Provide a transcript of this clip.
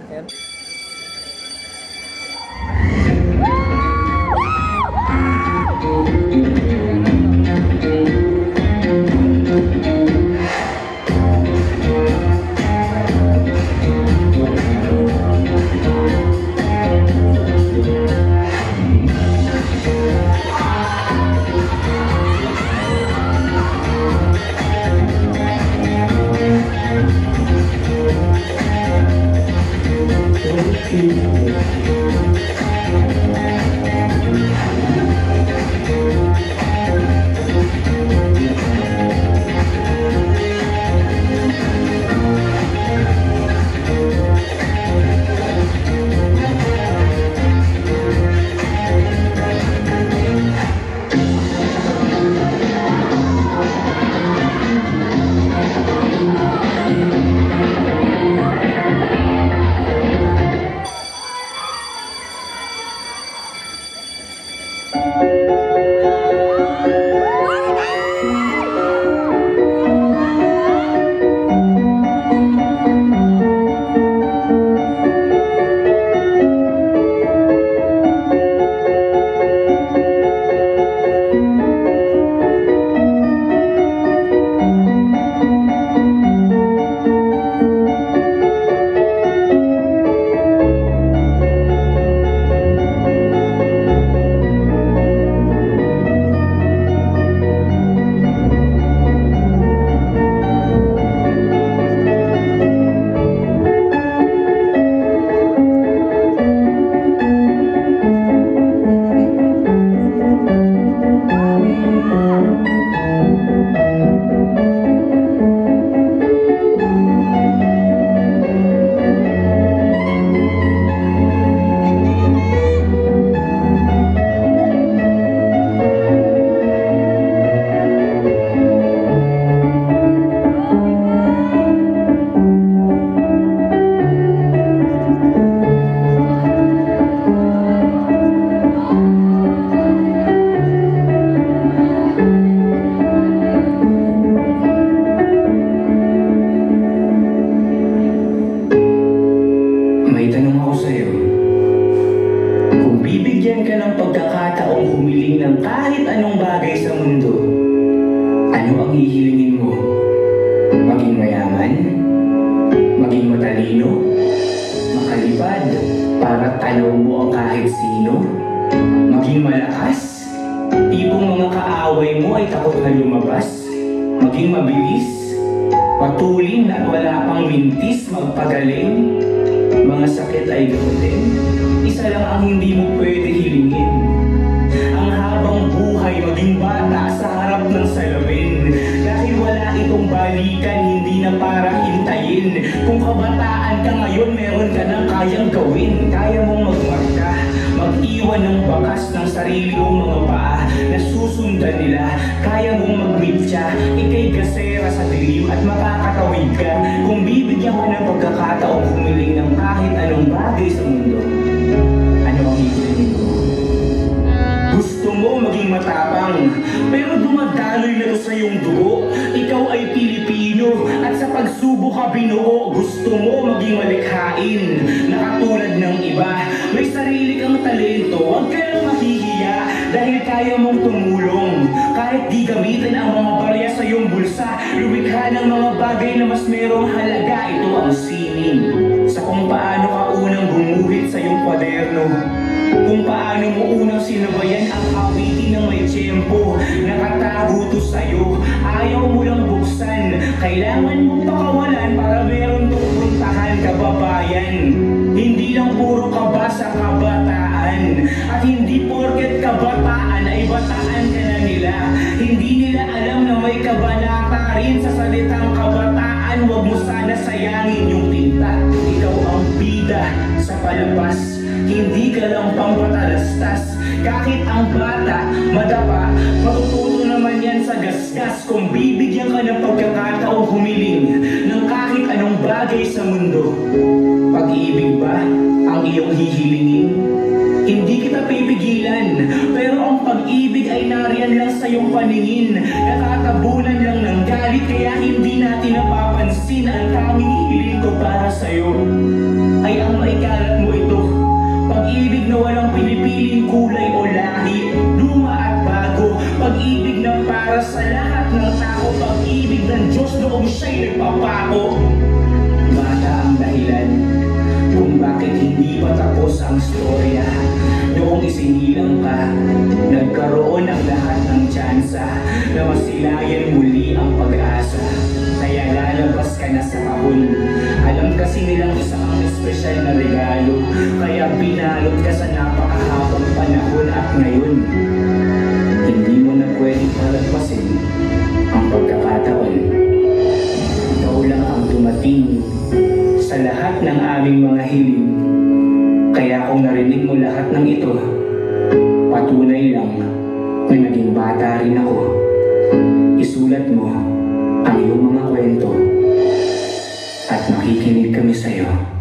Ayan. May tanong ako sa'yo. Kung bibigyan ka ng pagkakataong humiling ng kahit anong bagay sa mundo, ano ang hihilingin mo? Maging mayaman? Maging matalino? Makalipad para tanaw mo ang kahit sino? Maging malakas? Tipong mga kaaway mo ay takot na lumabas? Maging mabilis? Patulin at wala pang mintis magpagaling? Mga sakit ay gamutin, isa lang ang hindi mo pwede hilingin. Ang habang buhay maging bata sa harap ng salamin. Dahil wala itong balikan, hindi na para hintayin. Kung kabataan ka ngayon, meron ka nang kayang gawin. Kaya mong magmarka, mag-iwan ng bakas ng sarili mong mga paa na susundan nila. Kaya mong magmitya, ikay gasera sa dilim at makakatawid ka. Kung bibigyan ka ng pagkakataong humiling ng kahit anong bagay sa mundo, ano ang hihilingin mo? Gusto mo maging matapang, pero dumadaloy na to sa iyong dugo. Ikaw ay Pilipino at sa pagsubok ka binuo. Gusto mo maging malikhain na katulad ng iba. May sarili kang talento, huwag ka lang mahihiya dahil kaya mong tumulong. Kahit di gamitin ang mga barya sa iyong bulsa, lumikha ng mga bagay na mas merong halaga. Ito ang sining sa kung paano ka unang gumuhit sa iyong kwaderno. Kung paano mo unang sinabayan ang awitin ng may tiyempo. Nakatago to sa'yo, ayaw mo lang buksan. Kailangan mong pakawalan para meron pupuntahan, kababayan. Hindi lang puro kaba sa kabataan, at hindi porket kabataan ay bataan ka na nila. Hindi nila alam na may kabanata rin sa salitang kabataan. Huwag mo sana sayangin yung tinta. Ikaw ang bida sa palabas, hindi ka lang pampatalastas. Kahit ang bata, madapa, matututo naman yan sa gasgas. Kung bibigyan ka ng pagkakataong humiling ng kahit anong bagay sa mundo, pag-ibig ba ang iyong hihilingin? Hindi kita pipigilan, pero ang pag-ibig ay nariyan lang sa iyong paningin. Nakatabunan lang ng galit, kaya hindi natin napapansin. Ang tanging hiling ko para sa'yo ay ang piling kulay o lahi, luma at bago, pag-ibig na para sa lahat ng tao, pag-ibig ng Diyos noong siya'y nagpapako. Bata ang dahilan kung bakit hindi pa tapos ang storya. Noong isinilang ka, nagkaroon ang lahat ng tsansa na masilayan muli ang pag-asa. Kaya lalabas ka na sa kahon. Alam kasi nilang isa ang espesyal na regalo, kaya binalot ka sa napakahabang panahon at ngayon. Hindi mo na pwedeng palagpasin ang pagkakataon. Ikaw lang ang dumating sa lahat ng aming mga hiling. Kaya kung narinig mo lahat ng ito, patunay lang na naging bata rin ako. Isulat mo ang iyong mga kwento at makikinig kami sa'yo.